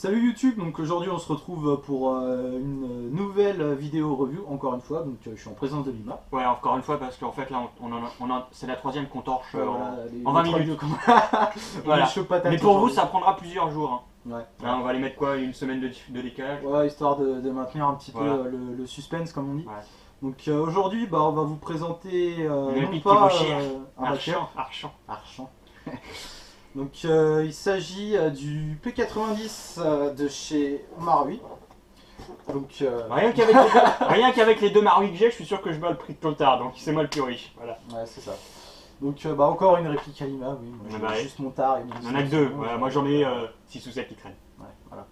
Salut YouTube, donc aujourd'hui on se retrouve pour une nouvelle vidéo review, encore une fois, donc je suis en présence de Lima. Ouais, encore une fois, parce qu'en fait, là, c'est la troisième qu'on torche Voilà, en 20 les trois minutes. vidéos Voilà. les chauds patates Mais pour vous, aujourd'hui. ça prendra plusieurs jours. Hein. Ouais, Hein, on va les mettre quoi, une semaine de décalage. ouais, histoire de maintenir un petit Voilà. peu le suspense comme on dit. Ouais. Donc aujourd'hui on va vous présenter Une non réplique qui pas vaut cher. un backup, Archant. Archant. Donc il s'agit du P90 de chez Marui. Donc Rien qu'avec les deux Marui que j'ai, je suis sûr que je bats le prix de Totard, donc c'est moi le plus riche. Voilà. ouais, c'est ça. Donc encore une réplique à Lima, oui. Moi, Bah j'ai ouais. juste mon tard et mon Il y en a que deux. Voilà, moi j'en ai 6 ou 7 qui traînent. Ouais, voilà.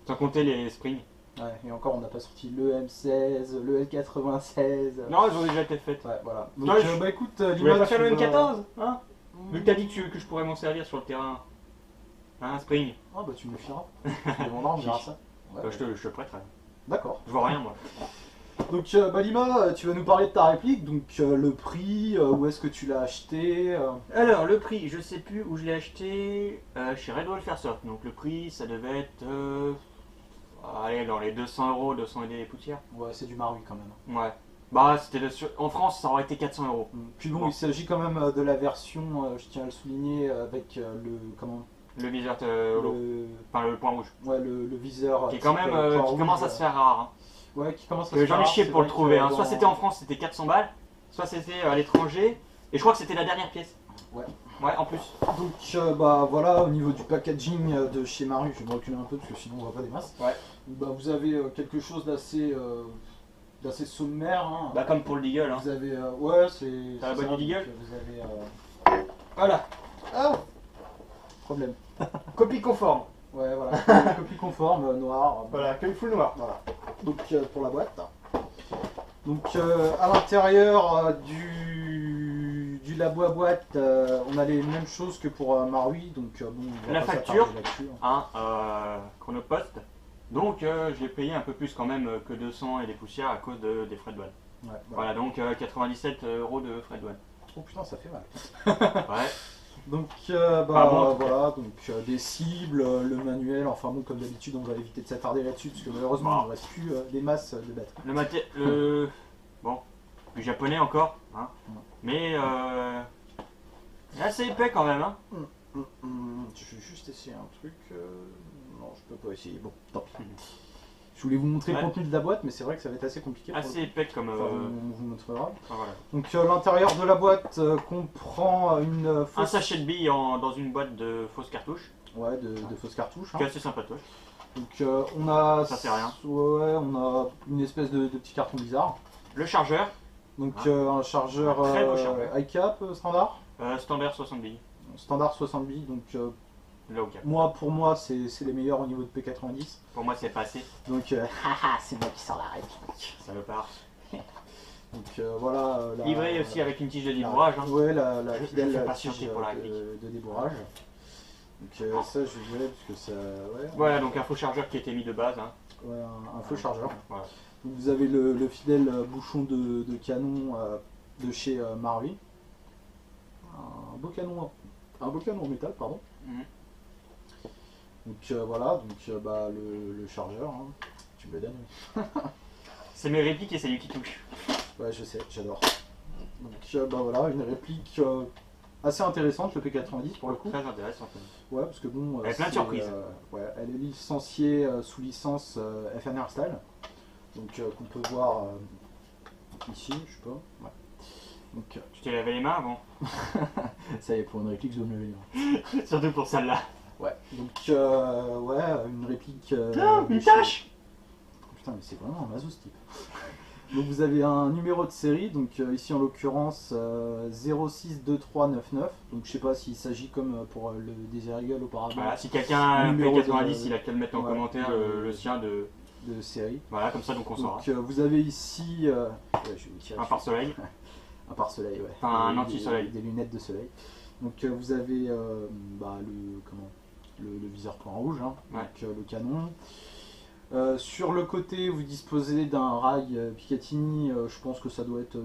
Sans compter les springs. Ouais, et encore on n'a pas sorti le M16, le L96. Non, elles ont déjà été faites. Ouais, voilà. Donc Toi, je- écoute, Tu Lima, voulais pas faire le vas- M14 hein? Vu que t'as dit que je pourrais m'en servir sur le terrain. Hein, spring. Ah bah tu me le fileras. Tu me demanderas, on verra ça. Ouais, ouais. Je te prêterai. D'accord. Je vois rien moi. Donc Lima, tu vas nous parler de ta réplique, donc le prix, où est-ce que tu l'as acheté Alors, le prix, je sais plus où je l'ai acheté, chez Red Wolf Airsoft. Donc le prix, ça devait être, allez, dans les 200 euros, 200 et des poussières. Ouais, c'est du Marui quand même. Ouais. Bah, en France, ça aurait été 400 euros. Puis bon, Bon. il s'agit quand même de la version, je tiens à le souligner, avec Le viseur holo. Enfin, le point rouge. ouais, le viseur. Qui est quand type, même, point qui rouge, commence à se faire rare. Hein. Ouais, qui commence à Que se j'en ai faire chié rare, pour c'est le vrai trouver. que Hein. Soit dans- c'était en France, c'était 400 balles, soit c'était à l'étranger. Et je crois que c'était la dernière pièce. Ouais. Ouais, en plus. Donc voilà, au niveau du packaging de chez Maru, je vais me reculer un peu parce que sinon on voit pas des masses. Ouais. Vous avez quelque chose d'assez sommaire. Hein. Bah, comme pour le Deagle. Hein. Vous avez ouais, c'est. T'as la c'est boîte ça, du Deagle donc, vous avez Voilà. ah problème. Copie conforme. Ouais voilà, copie conforme noire. Voilà, que full noir. Voilà. Donc pour la boîte. Donc à l'intérieur du labo à boîte, on a les mêmes choses que pour Marui, donc bon, on va La pas facture. s'attarder là-dessus, hein. Hein, Chronopost. Donc je l'ai payé un peu plus quand même que 200 et des poussières à cause des frais de douane. Ouais, Voilà, donc 97 euros de frais de douane. Oh putain, ça fait mal. Ouais. Donc bon, voilà, donc des cibles, le manuel, enfin bon, comme d'habitude, on va éviter de s'attarder là-dessus parce que malheureusement, Bon. il ne reste plus des masses de batterie. Bon, du japonais encore, hein. Ouais. Mais c'est assez épais quand même, hein. Je vais juste essayer un truc. Non, je peux pas essayer. Bon, tant pis. Je voulais vous montrer le Ouais. contenu de la boîte, mais c'est vrai que ça va être assez compliqué. pour Assez le épais comme. coup. Enfin, on vous montrera. Voilà. Donc l'intérieur de la boîte comprend une Un fausse... sachet de billes dans une boîte de fausses cartouches, Ouais, de fausses cartouches. qui est assez sympatoche. Donc on a... Ça fait rien. Ouais, on a une espèce de petit carton bizarre. Le chargeur, Donc Ah. un chargeur, Un très beau chargeur. iCap standard. standard 60 billes, Standard 60 billes, donc là au cap. pour moi c'est les meilleurs au niveau de P90. Pour moi, c'est pas assez, Donc haha, c'est moi qui sors la réplique. ça me part. Donc voilà. Livré aussi avec une tige de débourrage. Hein. Ouais, la Je fidèle fais tige patienter pour la réplique. de débourrage. Donc ça je dirais parce que ça... Ouais, Voilà, donc un faux chargeur qui était mis de base. Hein. ouais, un faux chargeur. Voilà. Donc, vous avez le fidèle bouchon de canon de chez Marui. Un beau canon en métal, pardon. Mhm. Donc voilà, donc le chargeur, hein. Tu me le donnes. Oui. C'est mes répliques et c'est lui qui touche. Ouais, je sais, j'adore. Donc voilà, une réplique assez intéressante, le P90 pour le coup. Très intéressant. Ouais, parce que bon, Elle a plein de c'est, surprises. Ouais, elle est licenciée sous licence FNR Style, donc qu'on peut voir ici, je sais pas. Ouais. Donc Tu t'es lavé les mains avant. ça y est, pour une réplique, je dois me lever. Hein. Surtout pour celle-là. Ouais. Donc ouais, une réplique. Une tâche. Putain, mais c'est vraiment un maso ce type. Donc vous avez un numéro de série, donc ici en l'occurrence 062399. Donc je sais pas s'il s'agit comme pour le Desert Eagle auparavant. Voilà, si quelqu'un a un Numéro P90, de- il a qu'à le mettre en ouais, commentaire le sien de. De série. Voilà, comme ça donc on saura. Donc vous avez ici ouais, je vais vous tirer Un dessus. pare-soleil. Un pare-soleil, ouais. Enfin, un Des- anti-soleil. Des lunettes de soleil. Donc vous avez le viseur point rouge, hein, Ouais. donc le canon. Sur le côté, vous disposez d'un rail Picatinny, je pense que ça doit être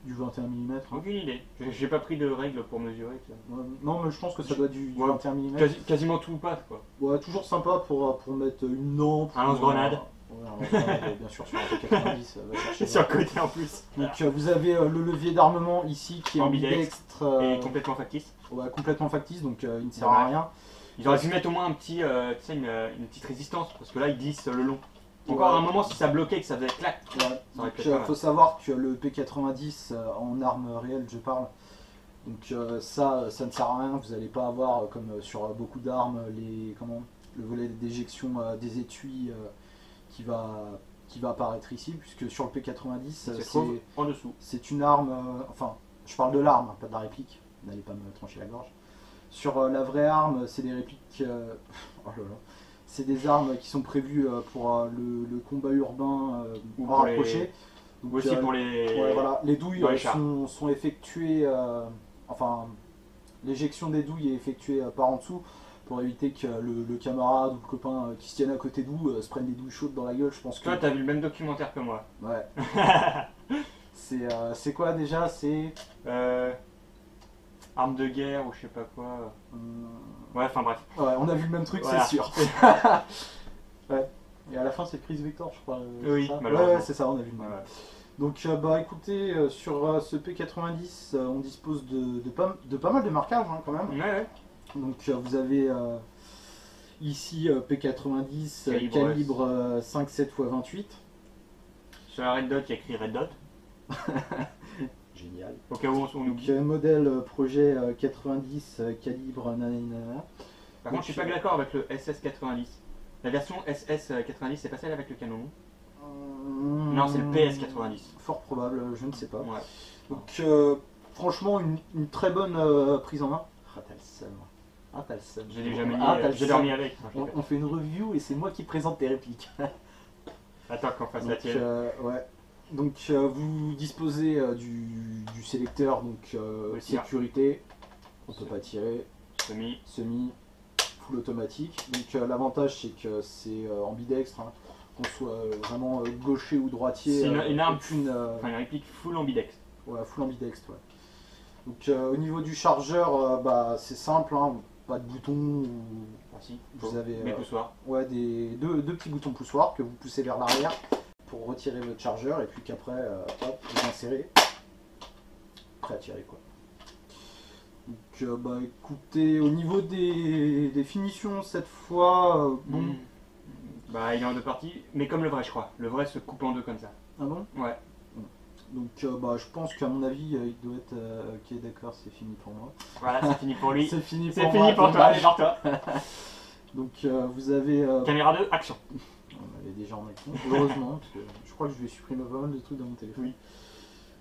du 21 mm. Aucune idée. J'ai pas pris de règles pour mesurer. Tu vois. Non, mais je pense que ça doit être du Ouais. 21 mm. Quasiment tout passe quoi. Ouais, toujours sympa pour mettre une lampe. Un lance-grenade. Ouais, un lance-grenade, bien sûr, sur un P90. Va chercher Sur ça. le côté en plus. Donc vous avez le levier d'armement ici qui est Ambidextre. ambidextre, Et complètement factice. ouais, complètement factice, donc il ne sert Ouais. à rien. Ils auraient pu mettre au moins un petit, tu sais, une petite résistance parce que là ils glissent le long. Encore Ouais. un moment si ça bloquait et que ça faisait clac. Ouais. Ça aurait Donc peut-être pas mal. faut savoir que le P90 en arme réelle, je parle. Donc ça ne sert à rien. Vous n'allez pas avoir comme sur beaucoup d'armes le volet d'éjection des étuis qui va apparaître ici, puisque sur le P90 Se trouve en dessous. c'est une arme. Enfin, je parle de l'arme, pas de la réplique. N'allez pas me trancher la gorge. Sur la vraie arme, c'est des répliques. Oh là là. C'est des armes qui sont prévues pour le combat urbain Ou en pour les- rapproché. Donc, Ou aussi pour les. ouais, voilà. Les douilles dans les chars. sont effectuées. Enfin, l'éjection des douilles est effectuée par en dessous pour éviter que le camarade ou le copain qui se tienne à côté de vous se prenne des douilles chaudes dans la gueule. Je pense que. Toi t'as vu le même documentaire que moi. Ouais. C'est quoi déjà? C'est. Arme de guerre ou je sais pas quoi. euh, Ouais, enfin bref. Ouais, on a vu le même truc, Voilà. c'est sûr. Ouais. Et à la fin, c'est Chris Victor, je crois. Oui, c'est ça malheureusement. Ouais, c'est ça, on a vu le même. Ouais. Donc, bah écoutez, sur ce P90, on dispose de pas mal de marquages hein, quand même. Ouais. Donc, vous avez ici P90 Calibre calibre 5,7 x 28. Sur la Red Dot, il y a écrit Red Dot. Génial. Au cas où on Donc, oublie. modèle projet 90 calibre nanana. Par contre, je suis pas d'accord avec le SS90. La version SS90, c'est pas celle avec le canon. Non, c'est le PS90. Fort probable, je ne sais pas. Ouais. Donc, franchement, une très bonne prise en main. Ah, t'as le seum. Ah, t'as le seum. J'ai déjà mis, t'as le j'ai seum. dormi avec. Non, je On, déconne. on fait une review et c'est moi qui présente tes répliques. Attends qu'on fasse la Donc, tienne. ouais. Donc, vous disposez du sélecteur, donc Le tir. sécurité. On peut pas tirer. Semi. Semi, full automatique. Donc, l'avantage, c'est que c'est ambidextre. Hein. Qu'on soit vraiment gaucher ou droitier. C'est une arme aucune, Enfin, une réplique full ambidex. ouais, full ambidextre. Ouais. Donc, au niveau du chargeur, bah, c'est simple. Hein. Pas de bouton. Voici. Vous avez Mes poussoirs. ouais, deux petits boutons poussoirs que vous poussez vers l'arrière pour retirer votre chargeur et puis qu'après, hop, vous insérez. Prêt à tirer quoi. Donc, bah écoutez, au niveau des finitions cette fois, bon. Bah, il est en deux parties, mais comme le vrai, je crois. Le vrai se coupe en deux comme ça. Ah bon? Ouais. Donc, bah je pense qu'à mon avis, il doit être. Ok, d'accord, c'est fini pour moi. Voilà, c'est fini pour lui. C'est fini C'est pour fini moi, pour toi, dommage. allez, barre-toi. Donc, vous avez. Caméra 2, action. On avait déjà en écran, heureusement, parce que je crois que je vais supprimer pas mal de trucs dans mon téléphone. Oui.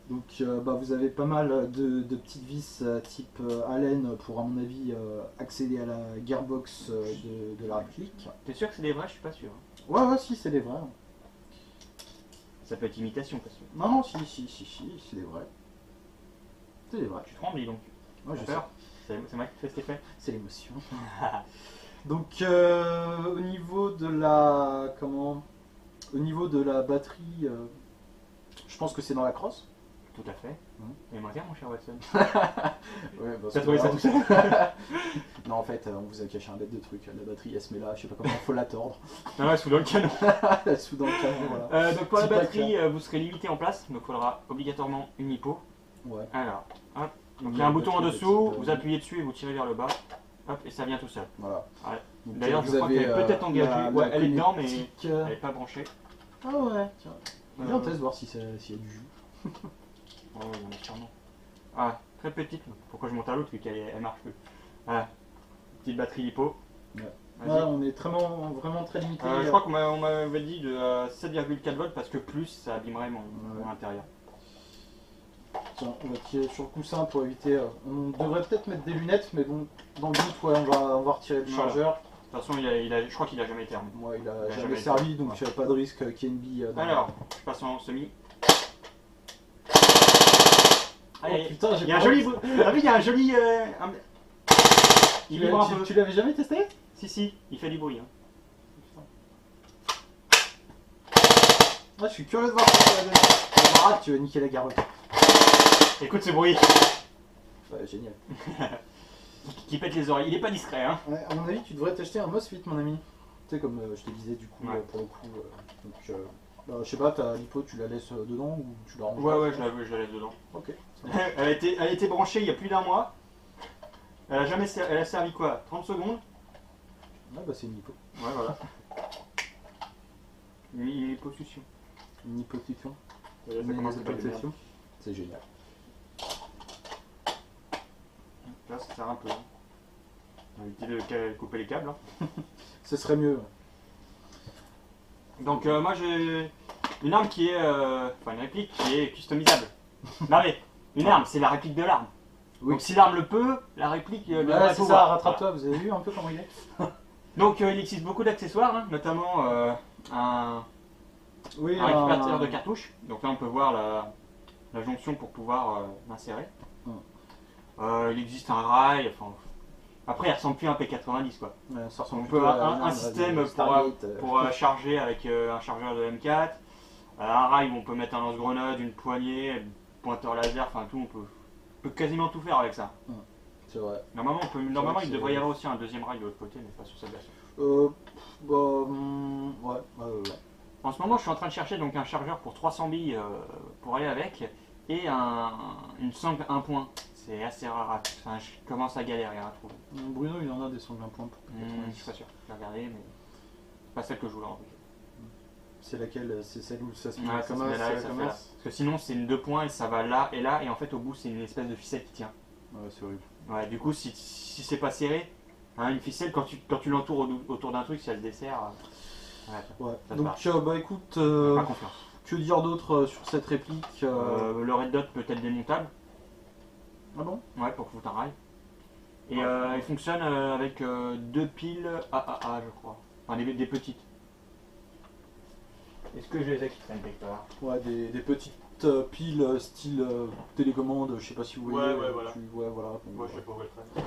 Donc bah, vous avez pas mal de petites vis type Allen pour à mon avis accéder à la gearbox de la réplique. T'es sûr que c'est des vrais? Je suis pas sûr. Ouais, si, c'est des vrais. Ça peut être imitation parce que. Non, non, si, c'est des vrais. C'est des vrais. Tu trembles, dis donc. Ouais, je T'as sais. peur? C'est moi qui te fais cet effet. C'est l'émotion. Donc au niveau de la au niveau de la batterie, je pense que c'est dans la crosse. Tout à fait. Et moi, mon cher Watson. Ouais, bah, T'as trouvé ça tout seul? Non, en fait, on vous a caché un bête de truc. La batterie, elle se met là, je sais pas comment, faut la tordre. Non, ouais, sous dans le canon. Elle se fout dans le canon, voilà. Donc pour la Petit pack, batterie, vous serez limité en place, donc il faudra obligatoirement une hippo. Ouais. Alors, hop. Donc il y La a un bouton en batterie, dessous, petit peu. vous appuyez dessus et vous tirez vers le bas. Hop, et ça vient tout seul. Voilà. Ouais. Donc, D'ailleurs, vous je crois avez, qu'elle est peut-être engagée. Ouais, elle est dedans, mais connectique, elle n'est pas branchée. Ah ouais, tiens. Viens, on Euh, teste voir s'il y a du jus. Oh, il y en a sûrement. Ah, très petite. Pourquoi je monte à l'autre vu qu'elle elle marche plus. Voilà. Petite batterie lipo. Ouais. Vas-y. Ouais, on est vraiment très limité. Je crois qu'on m'avait dit de 7,4 volts parce que plus ça abîmerait mon intérieur. Tiens, on va tirer sur le coussin pour éviter. On devrait peut-être mettre des lunettes, mais bon, dans le doute, ouais, on va retirer le Voilà. chargeur. De toute façon, je crois qu'il a jamais été armé. Moi, il a Il a jamais jamais servi, été. donc Ouais. pas de risque qu'il y ait une bille. Dans Alors, je passe en semi. Oh Allez, putain, j'ai il y a un pas joli envie. bruit. Ah oui, il y a un joli. Il vibre un peu. Tu l'avais jamais testé? Si, il fait du bruit. Hein. Ah, je suis curieux de voir ce que ça va donner. Camarade, tu vas niquer la garotte. Écoute ce bruit. Ouais, génial. Qui pète les oreilles. Il est pas discret, hein. Ouais, à mon avis, tu devrais t'acheter un MOSFET, mon ami. Tu sais, comme je te disais, du coup, Ouais. pour le coup. Donc, bah, je sais pas, ta lipo, tu la laisses dedans ou tu la ranges? Ouais, je la laisse dedans. Ok. Ça marche. Elle a été branchée il y a plus d'un mois. Elle a jamais elle a servi quoi? 30 secondes? Ouais, bah, c'est une lipo. Ouais, voilà. Une liposuction. Une hypothèque. Ça commence à faire du bien. C'est génial. Là, ça sert un peu. On va éviter de couper les câbles. Hein. Ce serait mieux. Donc, moi, j'ai une arme qui est. Enfin, une réplique qui est customisable. Non, mais une arme, c'est la réplique de l'arme. Oui. Donc, si l'arme le peut, la réplique. Ouais, devrait c'est ça, pouvoir. rattrape-toi, vous avez vu un peu comment il est? Donc, il existe beaucoup d'accessoires, hein, notamment un Oui, récupérateur de cartouches. Donc, là, on peut voir la jonction pour pouvoir l'insérer. Il existe un rail. Enfin, après, il ressemble plus à un P90, quoi. ça ressemble On plutôt peut à un une système arme de Stargate, pour charger avec un chargeur de M4, un rail où on peut mettre un lance-grenade, une poignée, un pointeur laser, enfin tout, on peut quasiment tout faire avec ça. C'est vrai. Normalement, il devrait y avoir aussi un deuxième rail de l'autre côté, mais pas sur cette version. Ouais. En ce moment, je suis en train de chercher donc un chargeur pour 300 billes pour aller avec et une sangle 1 point. C'est assez rare, enfin, je commence à galérer à trouver. Bruno, il en a des sangles 1 point pour Je suis pas sûr, je vais regarder, mais c'est pas celle que je voulais en tout cas. C'est laquelle? C'est celle où ça se met Ouais, ça se met là et ça fait là. Parce que sinon c'est une 2 points et ça va là, et en fait au bout c'est une espèce de ficelle qui tient. Ouais, c'est horrible. Ouais, du coup si c'est pas serré, hein, une ficelle quand tu l'entoures autour d'un truc, si elle se desserre, Ouais. Ça te Donc, bah écoute, pas confiance. que dire d'autre sur cette réplique? Le red dot peut être démontable, Ah bon? ouais, pour foutre un rail. Et Ouais. il fonctionne avec 2 piles AAA je crois, enfin des petites. Est-ce que je les ai qui traînent quelque part? Ouais, des petites piles style télécommande, je sais pas si vous voyez. Ouais, voilà. Ouais, voilà. Bon, Moi je sais pas où elle traîne.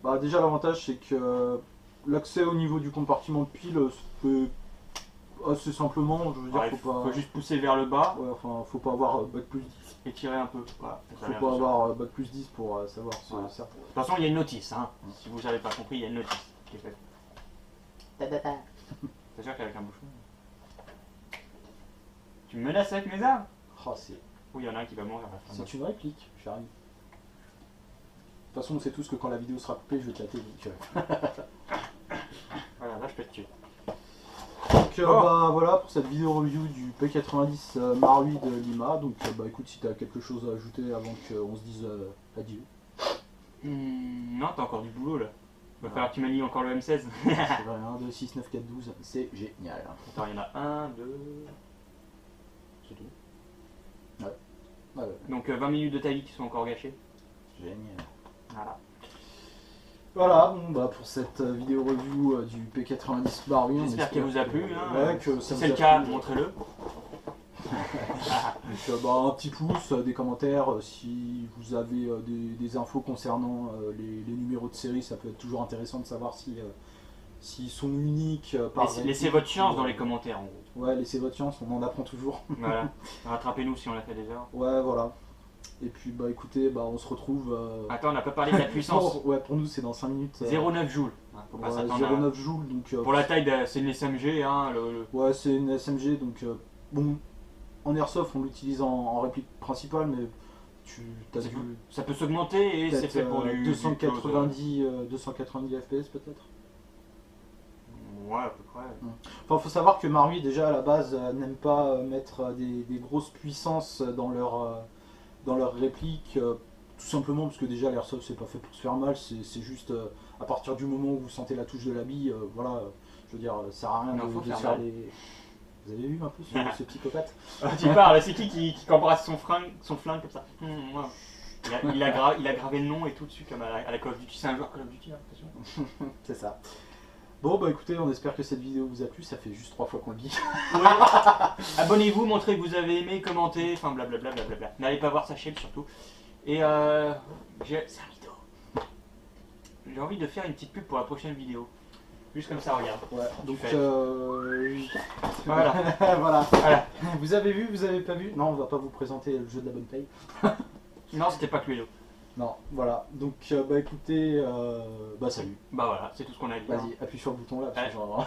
Bah déjà l'avantage c'est que l'accès au niveau du compartiment de pile se fait assez simplement, je veux dire, Ouais, faut faut juste pousser vers le bas pas... Ouais, enfin, faut pas avoir bac plus 10. et tirer un peu. Voilà, ça Faut vient pas tout seul. avoir bac plus 10 pour savoir ce Voilà. certain. De toute façon, il y a une notice. Hein. Si vous n'avez pas compris, il y a une notice qui est faite. C'est sûr qu'avec un bouchon. Tu me menaces avec mes armes? Ah, c'est... Oui, il y en a un qui va mourir à la fin. C'est une réplique, j'arrive. De toute façon, on sait tous que quand la vidéo sera coupée, je vais te la donc... Voilà, là je peux te tuer. Donc bah voilà pour cette vidéo review du P90 Mark 8 de Lima. Donc bah écoute, si tu as quelque chose à ajouter avant qu'on se dise adieu. Non, t'as encore du boulot là. Il va falloir que tu manies encore le M16. C'est vrai, 1, 2, 6, 9, 4, 12, c'est génial. Attends, il y en a 1, 2. C'est tout. Ouais, Donc 20 minutes de ta vie qui sont encore gâchées. génial. Voilà. Voilà, bon, bah pour cette vidéo review du P90 Mark 8. J'espère qu'elle vous a plu. Hein. Ouais, que Si ça c'est vous le a cas, plu. montrez-le. Donc, bah, un petit pouce, des commentaires, si vous avez des infos concernant les numéros de série, ça peut être toujours intéressant de savoir si s'ils sont uniques par Laissez réplique, votre chance ou, dans les commentaires en gros. Ouais, laissez votre chance, on en apprend toujours. Voilà. Rattrapez-nous si on l'a fait déjà. Ouais, voilà. Et puis bah écoutez, bah on se retrouve. Attends, on n'a pas parlé de la puissance. Pour nous c'est dans 5 minutes. 0,9 joules. Hein, faut pas Ouais, s'attendre à... 0,9 joules donc. Pour la taille, c'est une SMG. Hein, Ouais, c'est une SMG donc bon. En airsoft on l'utilise en réplique principale, mais t'as Ça vu. peut- Ça peut s'augmenter et c'est Peut-être fait pour du 290 FPS peut-être. Ouais, à peu près. Enfin, faut savoir que Marui déjà à la base n'aime pas mettre des grosses puissances dans leur réplique, tout simplement parce que déjà l'airsoft c'est pas fait pour se faire mal, c'est juste à partir du moment où vous sentez la touche de la bille, voilà, je veux dire, ça sert à rien Non, faut de faire se faire mal. des... Vous avez vu un peu ce psychopathe? Tu parles, c'est qui embrasse son flingue comme ça. Ouais. Il a gravé le nom et tout dessus comme à la Call of Duty. C'est un joueur Call of Duty, j'ai l'impression. C'est ça. Bon bah écoutez, on espère que cette vidéo vous a plu, ça fait juste 3 fois qu'on le dit. Ouais. Abonnez-vous, montrez que vous avez aimé, commentez, enfin blablabla. N'allez pas voir sa chaîne surtout. Et c'est un mytho. J'ai envie de faire une petite pub pour la prochaine vidéo. Juste comme ça, regarde. Ouais, donc Fais. voilà. Voilà. Voilà. Vous avez vu, vous avez pas vu? Non, on va pas vous présenter le jeu de la bonne paye. Non, c'était pas Cluedo. Non, voilà. Donc bah écoutez, bah salut. Bah voilà, c'est tout ce qu'on a à dire. Vas-y, appuie sur le bouton là, parce que Ouais. genre...